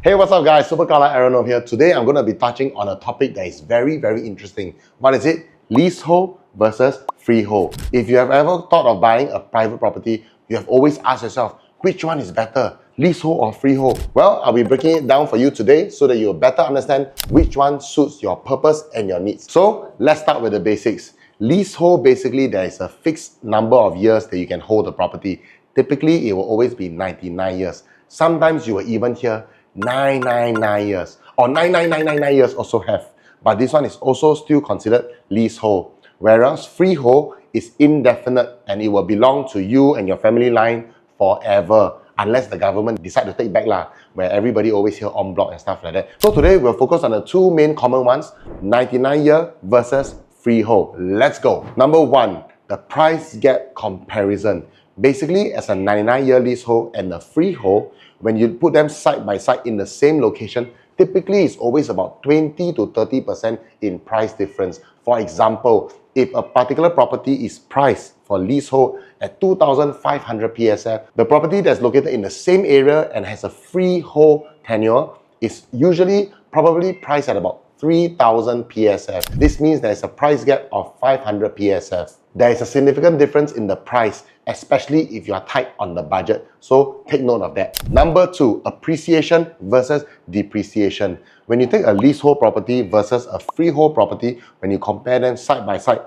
Hey, what's up guys? Super Kala Aaron here. Today I'm going to be touching on a topic that is very interesting. What is it? Leasehold versus freehold. If you have ever thought of buying a private property, you have always asked yourself, which one is better? Leasehold or freehold? Well, I'll be breaking it down for you today so that you'll better understand which one suits your purpose and your needs. So let's start with the basics. Leasehold, basically there is a fixed number of years that you can hold the property. Typically, it will always be 99 years. Sometimes you will even hear 999 years or 99999 years also have, but this one is also still considered leasehold, whereas freehold is indefinite and it will belong to you and your family line forever unless the government decide to take back where everybody always hear en bloc and stuff like that. So today we'll focus on the two main common ones, 99-year versus freehold. Let's go. Number one, the price gap comparison. Basically, as a 99-year leasehold and a freehold, when you put them side by side in the same location, typically it's always about 20 to 30% in price difference. For example, if a particular property is priced for leasehold at 2,500 PSF, the property that's located in the same area and has a freehold tenure is usually probably priced at about 3,000 PSF. This means there is a price gap of 500 PSF. There is a significant difference in the price, especially if you are tight on the budget. So take note of that. Number two, appreciation versus depreciation. When you take a leasehold property versus a freehold property, when you compare them side by side,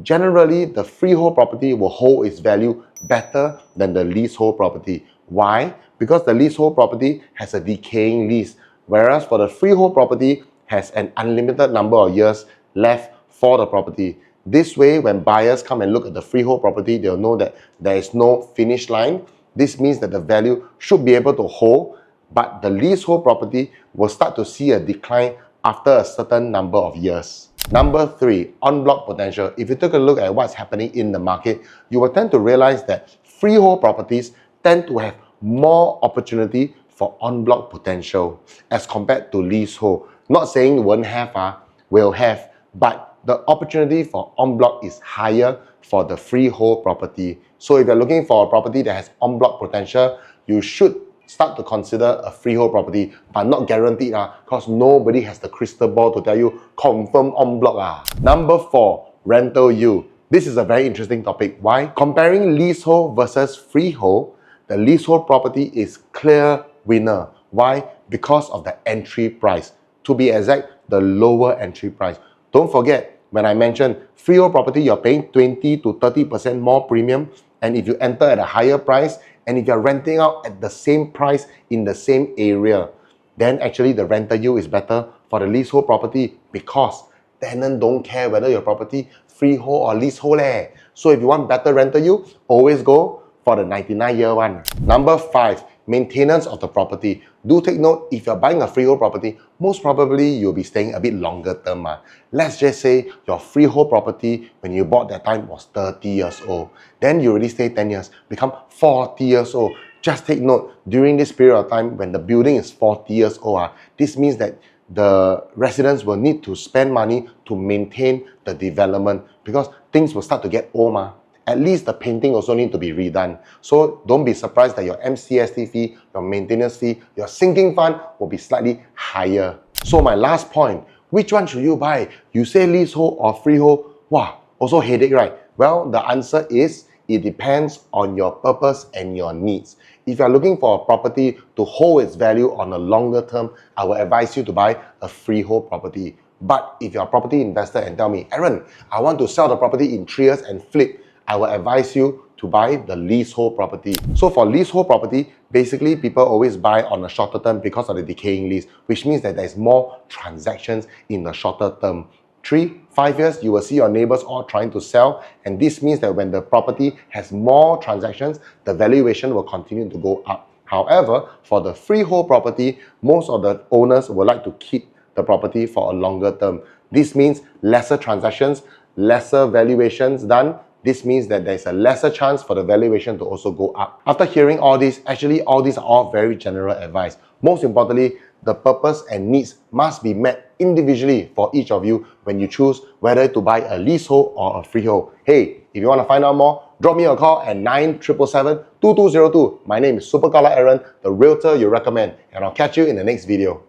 generally, the freehold property will hold its value better than the leasehold property. Why? Because the leasehold property has a decaying lease, whereas for the freehold property has an unlimited number of years left for the property. This way, when buyers come and look at the freehold property, they'll know that there is no finish line. This means that the value should be able to hold, but the leasehold property will start to see a decline after a certain number of years. Number three, en bloc potential. If you take a look at what's happening in the market, you will tend to realize that freehold properties tend to have more opportunity for en bloc potential as compared to leasehold. Not saying won't have, will have, but the opportunity for en bloc is higher for the freehold property. So if you're looking for a property that has en bloc potential, you should start to consider a freehold property, but not guaranteed because nobody has the crystal ball to tell you confirm en bloc. Number four, rental yield. This is a very interesting topic. Why? Comparing leasehold versus freehold, the leasehold property is clear winner. Why? Because of the entry price. To be exact, the lower entry price. Don't forget, when I mentioned freehold property, you're paying 20 to 30% more premium, and if you enter at a higher price, and if you're renting out at the same price in the same area, then actually the rental yield is better for the leasehold property because tenant don't care whether your property freehold or leasehold. So if you want better rental yield, always go for the 99-year one. Number five, maintenance of the property. Do take note, if you're buying a freehold property, most probably you'll be staying a bit longer term. Let's just say your freehold property, when you bought that time, was 30 years old. Then you already stay 10 years, become 40 years old. Just take note, during this period of time, when the building is 40 years old, this means that the residents will need to spend money to maintain the development because things will start to get old. At least the painting also need to be redone. So don't be surprised that your MCST fee, your maintenance fee, your sinking fund will be slightly higher. So my last point, which one should you buy? You say leasehold or freehold? Wow, also headache, right? Well, the answer is it depends on your purpose and your needs. If you're looking for a property to hold its value on a longer term, I will advise you to buy a freehold property. But if you're a property investor and tell me, Aaron, I want to sell the property in 3 years and flip, I will advise you to buy the leasehold property. So for leasehold property, basically people always buy on a shorter term because of the decaying lease, which means that there's more transactions in the shorter term. 3-5 years, you will see your neighbors all trying to sell, and this means that when the property has more transactions, the valuation will continue to go up. However, for the freehold property, most of the owners would like to keep the property for a longer term. This means lesser transactions, lesser valuations done. This means that there's a lesser chance for the valuation to also go up. After hearing all this, actually all these are all very general advice. Most importantly, the purpose and needs must be met individually for each of you when you choose whether to buy a leasehold or a freehold. Hey, if you want to find out more, drop me a call at 9777-2202. My name is Super Kala Aaron, the realtor you recommend, and I'll catch you in the next video.